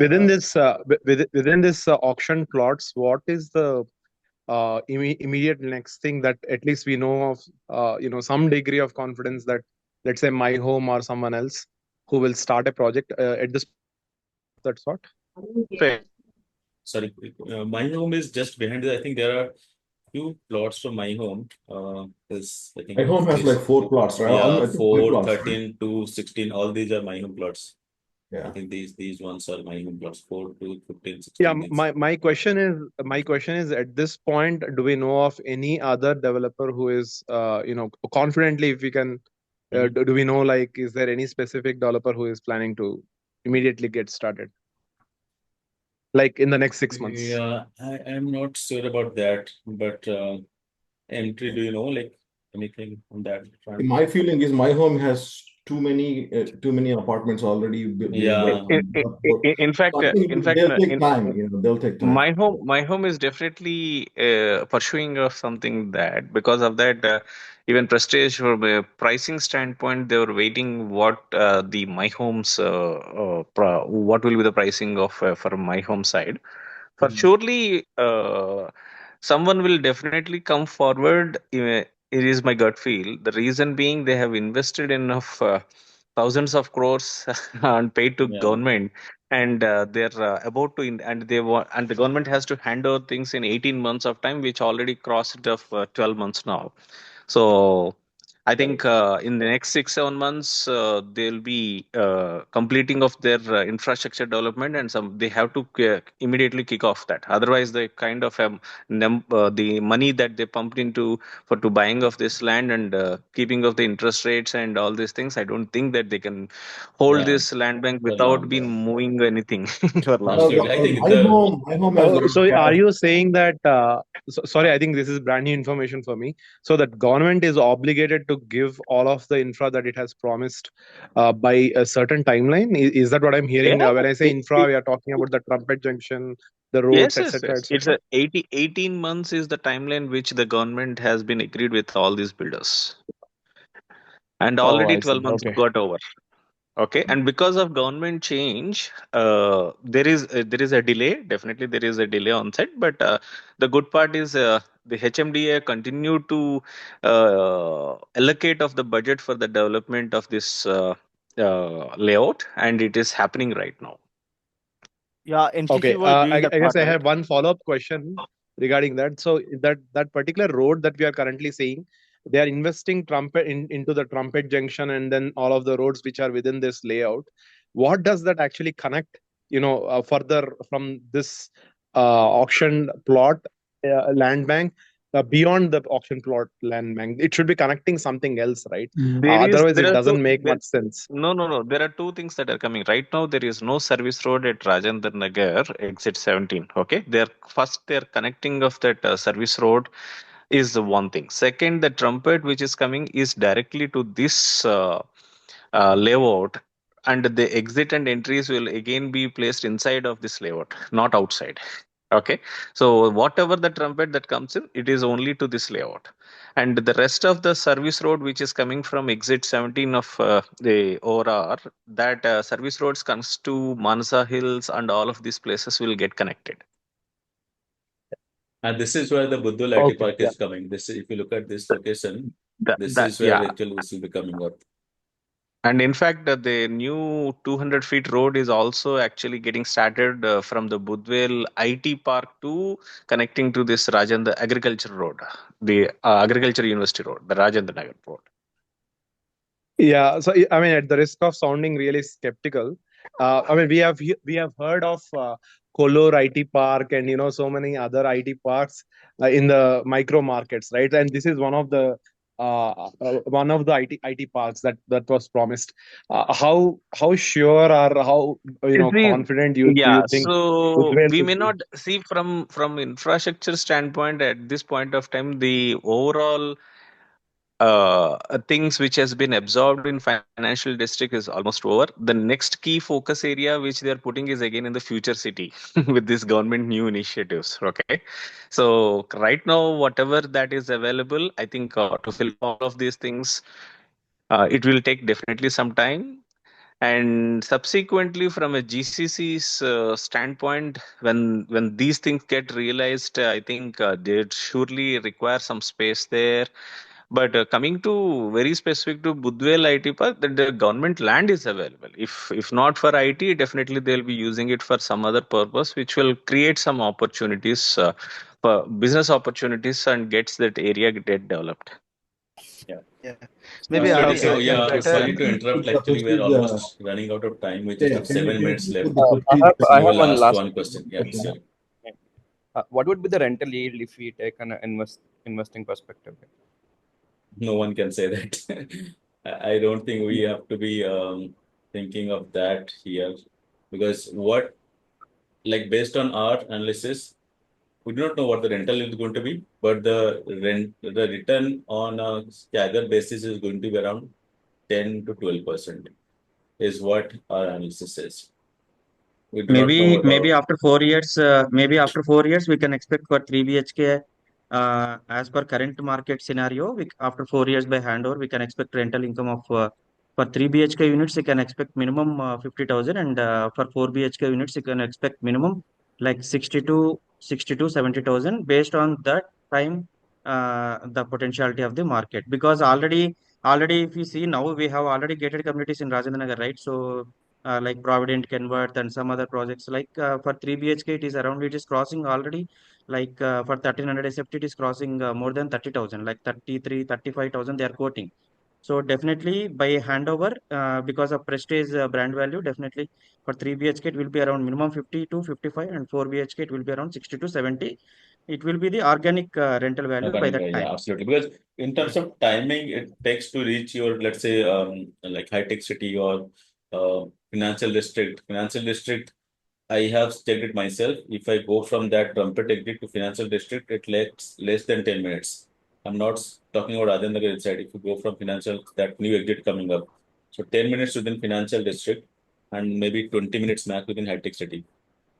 within this auction plots, what is the immediate next thing that at least we know of, some degree of confidence that, let's say, My Home or someone else who will start a project at this that sort? Fair. Sorry, my home is just behind this. I think there are few plots from my home. I My think home has like this, 4 plots, right? yeah, I think 5 4, plots, right? 13 to 16, all these are my home plots. I Yeah. think these ones are my home plots, 4 to 15, Yeah, 16. These. my question is at this point, do we know of any other developer who is confidently, if we can, Mhm. do we know, like, is there any specific developer who is planning to immediately get started, like in the next 6 months? Yeah, I am not sure about that, but entry, do you know like anything on that front? My feeling is my home has too many apartments already being built. Yeah. In fact, So I think they'll take in time. They'll take time. my home is definitely pursuing of something that because of that even Prestige from a pricing standpoint they were waiting what the my home's what will be the pricing of for my home side for surely someone will definitely come forward. It is my gut feel. The reason being they have invested enough thousands of crores and paid to Yeah. government, and they're about to and they want and the government has to hand over things in 18 months of time, which already crossed of 12 months now. So I think in the next 6 7 months they'll be completing of their infrastructure development, and some they have to immediately kick off that. Otherwise, the kind of the money that they pumped into for to buying of this land and keeping of the interest rates and all these things, I don't think that they can hold Yeah. this land bank For without long. being Yeah. moving anything for long Uh, Absolutely. period. I think my home has Oh, got so are cash. you saying that? Sorry, I think this is brand new information for me. So that government is obligated to give all of the infra that it has promised by a certain timeline. Is that what I'm Yeah. hearing? When I say It, infra, it, we are talking about the Trumpet Junction, the roads, yes, yes, etc., yes. It's etc. a 18 months is the timeline which the government has been agreed with all these builders, and Oh, already I 12 see. months Okay. got over. Okay, and because of government change, there is a delay. Definitely, there is a delay on set. But the good part is the HMDA continue to allocate of the budget for the development of this layout, and it is happening right now. Yeah, NCC Okay. was doing I that guess part, I right? have one follow-up question regarding that. So that particular road that we are currently seeing, they are investing into the Trumpet Junction and then all of the roads which are within this layout. What does that actually connect? Further from this auction plot land bank. Beyond the auction plot land bank, it should be connecting something else, right? Otherwise, There it are two. doesn't make much sense. No, no, no. There are two things that are coming right now. There is no service road at Rajendra Nagar, exit 17. Okay, they're connecting of that service road is the one thing. Second, the trumpet which is coming is directly to this layout, and the exit and entries will again be placed inside of this layout, not outside. Okay, so whatever the trumpet that comes in, it is only to this layout, and the rest of the service road which is coming from exit 17 of the ORR, that service roads comes to Manasa Hills, and all of these places will get connected. And this is where the Budvel IT Okay. Park is coming. If you look at this location, this That is where yeah. actually this will be coming up. And in fact, the new 200 feet road is also actually getting started from the Budvel IT Park to connecting to this Rajendra Agriculture Road, the Agriculture University Road, the Rajendra Nagar Road. Yeah, so I mean, at the risk of sounding really skeptical, I mean, we have heard of Kolor IT Park and so many other IT parks in the micro markets, right? And this is one of the IT parks that was promised. How sure or how See, confident you yeah, think so Budvel we would may be? not see from infrastructure standpoint at this point of time the overall things which has been absorbed in financial district is almost over. The next key focus area which they are putting is again in the future city with this government new initiatives. Okay, so right now whatever that is available, I think to fill all of these things, it will take definitely some time. And subsequently, from a GCC's standpoint, when these things get realized, I think they surely require some space there. But coming to very specific to Budvel IT Park, that the government land is available. If not for IT, definitely they'll be using it for some other purpose, which will create some opportunities, for business opportunities, and gets that area get developed. Yeah. Yeah. Maybe Absolutely. Avi, So I can yeah, better. sorry to interrupt. The Actually, we're Prestige, almost running out of time. We just yeah, have 7 minutes can you left. put the I Prestige have So I you have will one ask last one question. Yeah, question? sure. what would be the rental yield if we take an investing perspective? No one can say that. I don't think we have to be thinking of that here, because based on our analysis, we do not know what the rental is going to be, but the return on a staggered basis is going to be around 10 to 12% is what our analysis says. We do not know Maybe about. after 4 years, we can expect for 3 BHK. As per current market scenario, after 4 years by handover, we can expect rental income of for 3 BHK units, you can expect minimum 50,000, and for 4 BHK units, you can expect minimum like 60 to 70,000 based on that time, the potentiality of the market. Because already, if you see now, we have already gated communities in Rajendra Nagar, right? So like Provident, Kenworth, and some other projects. Like for 3 BHK, it is crossing already. Like for 1300 SFT, it is crossing more than 30,000, like 33, 35,000 they are quoting. So definitely by handover, because of prestige brand value, definitely for 3 BHK, it will be around minimum 50 to 55, and 4 BHK, it will be around 60 to 70. It will be the organic rental value by that time. Yeah, absolutely. Because in terms of timing, it takes to reach your, let's say, like high tech city or financial district. Financial district, I have checked it myself. If I go from that trumpet exit to financial district, it takes less than 10 minutes. I'm not talking about Rajendra inside. If you go from financial, that new exit coming up. So 10 minutes within financial district and maybe 20 minutes max within high tech city.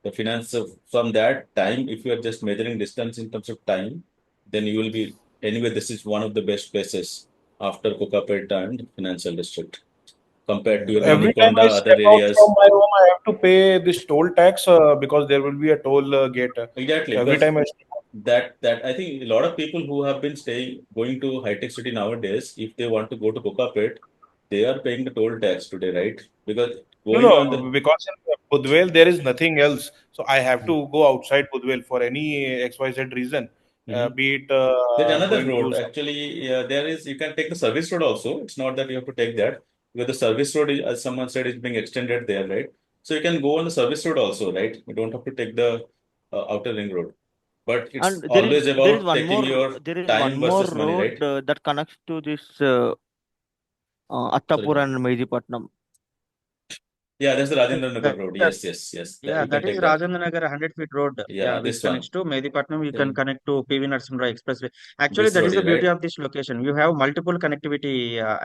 The finance from that time, if you are just measuring distance in terms of time, then you will be anyway. This is one of the best places after Kokapet and financial district compared to your Every time Manikonda, I other step out areas. from my home, I have to pay this toll tax because there will be a toll gate. Exactly, Every because time I step out. that I think a lot of people who have been going to high tech city nowadays, if they want to go to Kokapet, they are paying the toll tax today, right? Because No, going on no, because in Budvel there is nothing else. So I have to go outside Budvel for any XYZ reason, Mhm. be it There's another going to road. some. Actually, there is, you can take the service road also. It's not that you have to take that. Because the service road, as someone said, is being extended there, right? So you can go on the service road also, right? You don't have to take the outer ring road. But it's And always there is about taking your one time more versus money, road right? that connects to this Sorry. Attapur and Mehdipatnam. Yeah, that's the Rajendra Nagar That, road. that Yes. Yeah, You can that is take that. Rajendra Nagar 100 feet road. Yeah, Yeah, which this one. connects to Mehdipatnam. You Yeah. can connect to PV Narasimha Expressway. Actually, This that road is the is beauty right. of this location. You have multiple connectivity,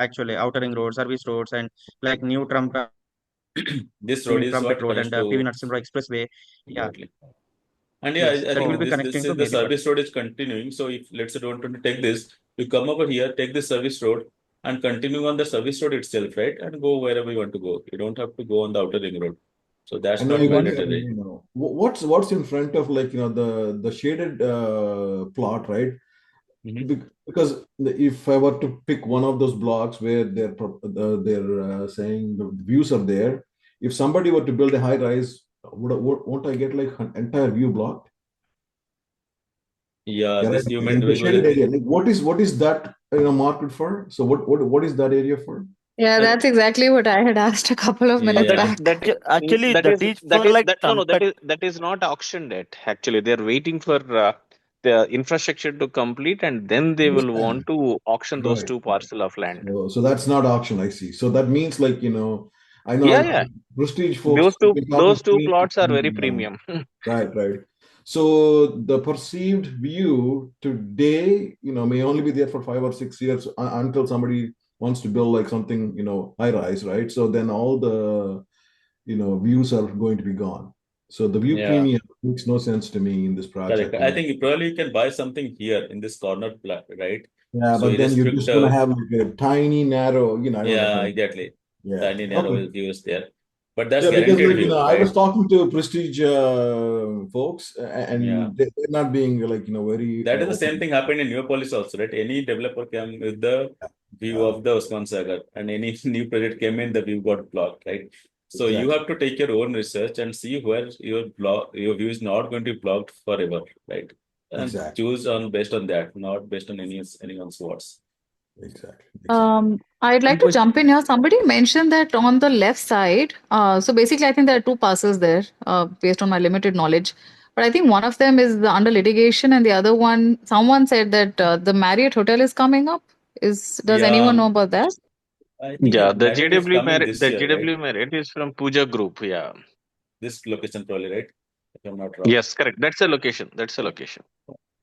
actually, outer ring road, service roads, and like new trumpet, This road is trumpet what road, connects and PV to Narasimha Expressway. Yeah, exactly. And yeah, yes, I that will think be this connecting to is the Mehdipatnam. service road is continuing. So if let's say don't want to take this, you come over here, take this service road, and continue on the service road itself, right? And go wherever you want to go. You don't have to go on the outer ring road. So that's And now not you can, mandatory. what's in front of, like, the shaded plot, right? Because if I were to pick one of those blocks where they're saying the views are there, if somebody were to build a high rise, won't I get like an entire view blocked? Yeah, Yeah, right. this you meant The shaded because area. Like, what is that market for? So what is that area for? Yeah, that's exactly what I had asked a couple of minutes yeah. back. Actually, that that is is that for is like that no no trumpet. that is not auctioned yet. Actually, they're waiting for the infrastructure to complete, and then they will want to auction those Right. two parcel of land. So that's not auction, I see. So that means, like, I know Yeah. Prestige folks Those have two been talking those to two me. plots are very premium. Right. So the perceived view today, may only be there for 5 or 6 years until somebody wants to build like something, high rise, right? So then all the, views are going to be gone. So the view Yeah. premium makes no sense to me in this Correct. project. I think you probably can buy something here in this corner, right? Yeah, So but you then you're restrict. just going to have like a tiny, narrow, I don't Yeah, know. exactly. Yeah. Tiny Okay. narrow views there, but that's Yeah, because, guaranteed like, view, I was right? talking to Prestige folks, Yeah. and they're not being, like, very That is the same open. thing happened in Neopolis also, right? Any developer came with the view Yeah, of the Osman Sagar, and any new project came in, the view got blocked, right? So you exactly. have to take your own research and see where your view is not going to be blocked forever, right? And Exactly. choose on based on that, not based on anyone's words. Exactly. I'd like to jump in here. Somebody mentioned that on the left side. So basically, I think there are two parcels there, based on my limited knowledge. But I think one of them is under litigation, and the other one, someone said that the Marriott Hotel is coming up. Does anyone know Yeah, about that? I think Yeah, the Marriott is GW coming Merit this year, right? is from Puja Group. Yeah. This location probably, right? If I'm not wrong. Yes, correct. That's a location. That's a location.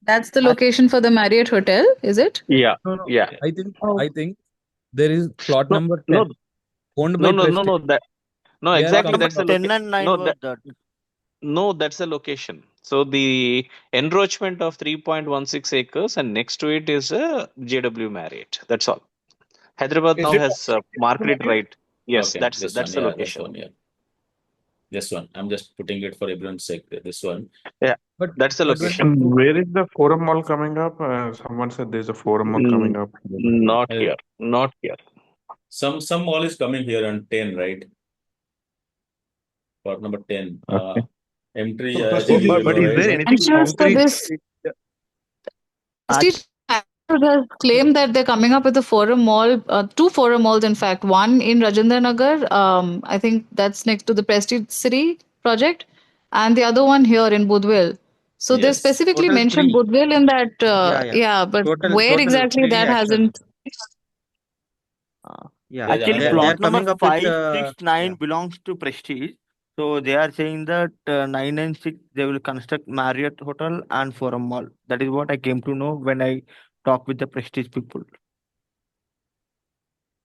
That's the location for the Marriott Hotel, is it? Yeah. No, Yeah. I think Oh. I think there is plot No, number no, 10 owned no, by no, no, Prestige. no. No, They are Plot exactly. coming number That's the up. 10 location. and 9 No, was that. no, that's the location. So the encroachment of 3.16 acres, and next to it is a JW Marriott. That's all. Hyderabad Is now it has marked it Marriott? right. Yes, Okay, this that's one, the yeah, this location. one, yeah. This one. I'm just putting it for everyone's sake. This one. Yeah, But that's the but when location. you Where is the forum mall coming up? Someone said there's a forum mall coming up. Not Uh, here. Not here. some mall is coming here on 10, right? Plot number 10. Okay. M3, So I think Prestige, you will But know, is right? there The anything entrance for concrete? this Act- Prestige has claimed that they're coming up with a forum mall, two forum malls, in fact. One in Rajendra Nagar, I think that's next to the Prestige City project, and the other one here in Budvel. So they Yes. specifically Total mentioned three. Budvel in that, Yeah, yeah. yeah, but where Total exactly three that actually. hasn't. uh, Yeah, There's Actually, another they plot are one. number coming up with 5, 6, 9 yeah. belongs to Prestige. So they are saying that 9 and 6 they will construct Marriott Hotel and Forum Mall. That is what I came to know when I talked with the Prestige people.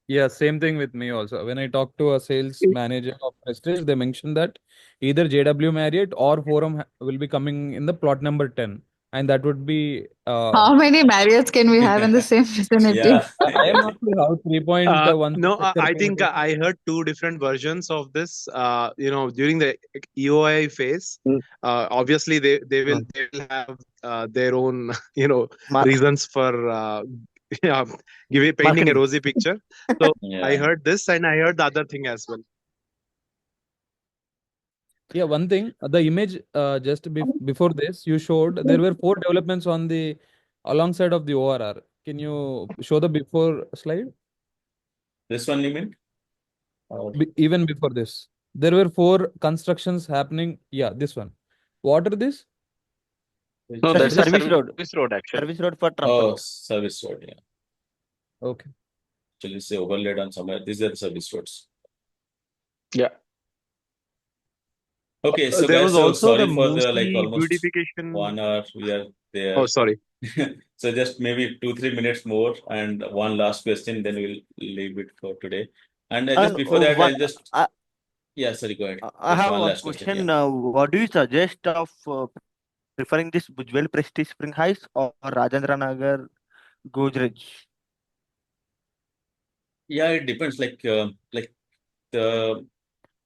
Yeah, same thing with me also. When I talked to a sales manager of Prestige, they mentioned that either JW Marriott or Forum will be coming in the plot number 10. And that would be How many Marriotts can we have in the same vicinity? Yeah, I am not exactly. sure how 3.1 No, acre I kind think of I heard two different versions of this. During the EOI phase, Mm. obviously they will have their own Mar- reasons for yeah, painting a marketing. rosy picture. So I Yeah. heard this and I heard the other thing as well. Yeah, one thing, the image just before this, you showed there were 4 developments on the alongside of the ORR. Can you show the before slide? This one you mean? Or Even before this, there were 4 constructions happening. Yeah, this one. What are this? No, which that's one? a Service road. service road actually. Service road for Oh, trumpet. service road. Yeah. Okay. Actually, say overlaid on somewhere. These are the service roads. Yeah. Okay, so There guys, was so also the sorry for the almost beautification. 1 hour we are there. Oh, sorry. So just maybe 2-3 minutes more and one last question, then we'll leave it for today. And just And before that, one, I'll just yeah, sorry, go ahead. I Just have one one last question. question. Yeah. What do you suggest of preferring this Budvel Prestige Spring Heights or Rajendra Nagar Godrej? Yeah, it depends. Like the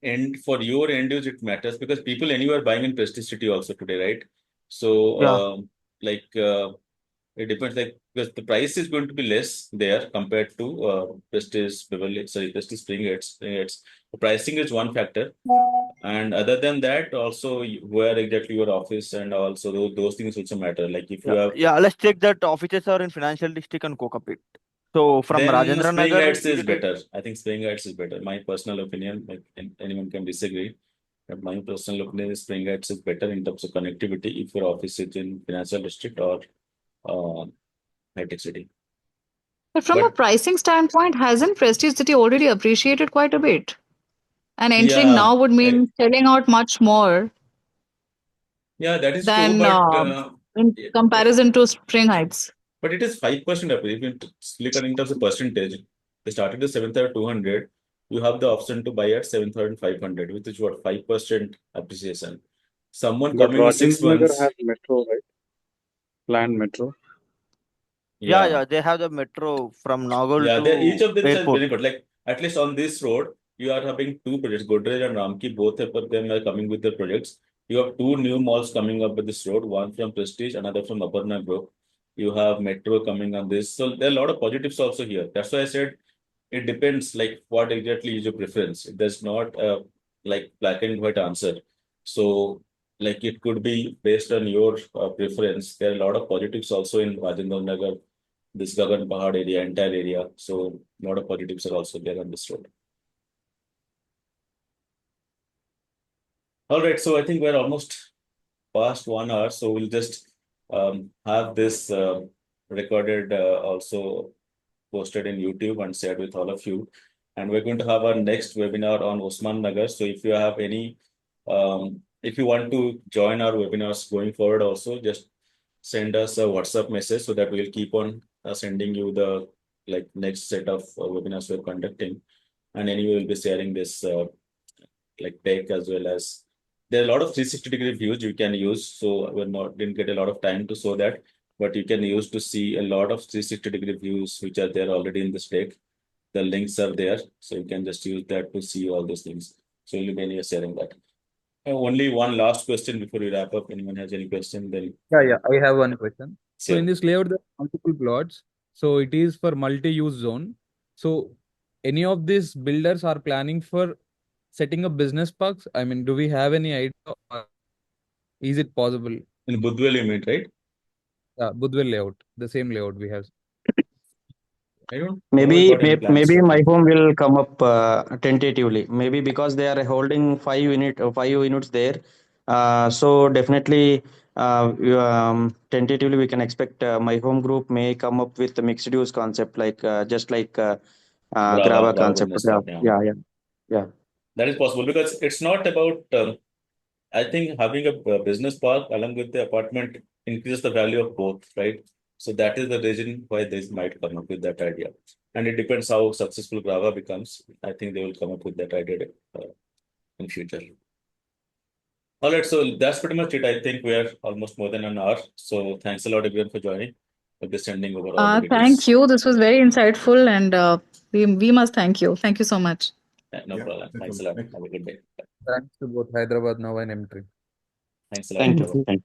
end for your end use, it matters because people anywhere buying in Prestige City also today, right? So Yeah. it depends, like because the price is going to be less there compared to Prestige Spring Heights. The pricing is one factor, and other than that, also where exactly your office and also those things also matter. Like if you have Yeah, let's check that offices are in financial district and Kokapit. So from then Rajendra Spring Nagar, Heights is is it better. I think Spring Heights is better. My personal opinion, like anyone can disagree, but my personal opinion is Spring Heights is better in terms of connectivity if your office is in financial district or uh, high tech city. But from a But pricing standpoint, hasn't Prestige City already appreciated quite a bit? And entering yeah, now would mean selling out much more yeah, that is true. than But in comparison to Spring Heights. but it is 5% up. If you look at in terms of percentage, they started at 7,200. You have the option to buy at 7,500, which is what 5% appreciation. Someone But coming in 6 Rajendra Nagar months. has metro, right? Planned metro. yeah, they have the metro from Nagal Yeah, each to of them has airport. benefit. Like at least on this road, you are having 2 projects. Godrej and Ramki, both of them are coming with their projects. You have 2 new malls coming up with this road, one from Prestige, another from Aparna Group. You have metro coming on this. So there are a lot of positives also here. That's why I said it depends like what exactly is your preference. There's not a like black and white answer. So like it could be based on your preference. There are a lot of positives also in Rajendra Nagar, this Gagan Pahad area, entire area. So a lot of positives are also there on this road. All right, so I think we're almost past 1 hour, so we'll just have this recorded also posted in YouTube and shared with all of you. And we're going to have our next webinar on Osman Nagar. So if you have any, if you want to join our webinars going forward also, just send us a WhatsApp message so that we'll keep on sending you the like next set of webinars we're conducting. And anyway, we'll be sharing this like deck, as well as there are a lot of 360-degree views you can use. So didn't get a lot of time to show that, but you can use to see a lot of 360-degree views which are there already in this deck. The links are there, so you can just use that to see all those things. So we'll be anyway sharing that. Only one last question before we wrap up. Anyone has any question? Then Yeah, I have one question. So sure. in this layout, there are multiple plots. So it is for multi-use zone. So any of these builders are planning for setting up business parks? I mean, do we have any idea, or is it possible? In Budvel, you mean, right? Yeah, Budvel layout, the same layout we have. I don't know Maybe about any plans maybe for my that. home will come up tentatively. Maybe because they are holding 5 units there. So definitely, tentatively we can expect my home group may come up with a mixed use concept, like just like Grava Brava concept. Business Yeah, Park, yeah. yeah. That is possible because it's not about, I think having a business park along with the apartment increases the value of both, right? So that is the reason why they might come up with that idea. And it depends how successful Grava becomes. I think they will come up with that idea in future. All right, so that's pretty much it. I think we are almost more than an hour. So thanks a lot everyone for joining. We'll be sending over all the Thank details. you. This was very insightful, and we must thank you. Thank you so much. No problem. Thanks a lot. Have a good day. Thanks to both Hyderabad now and M3. Thanks a lot. Thank you.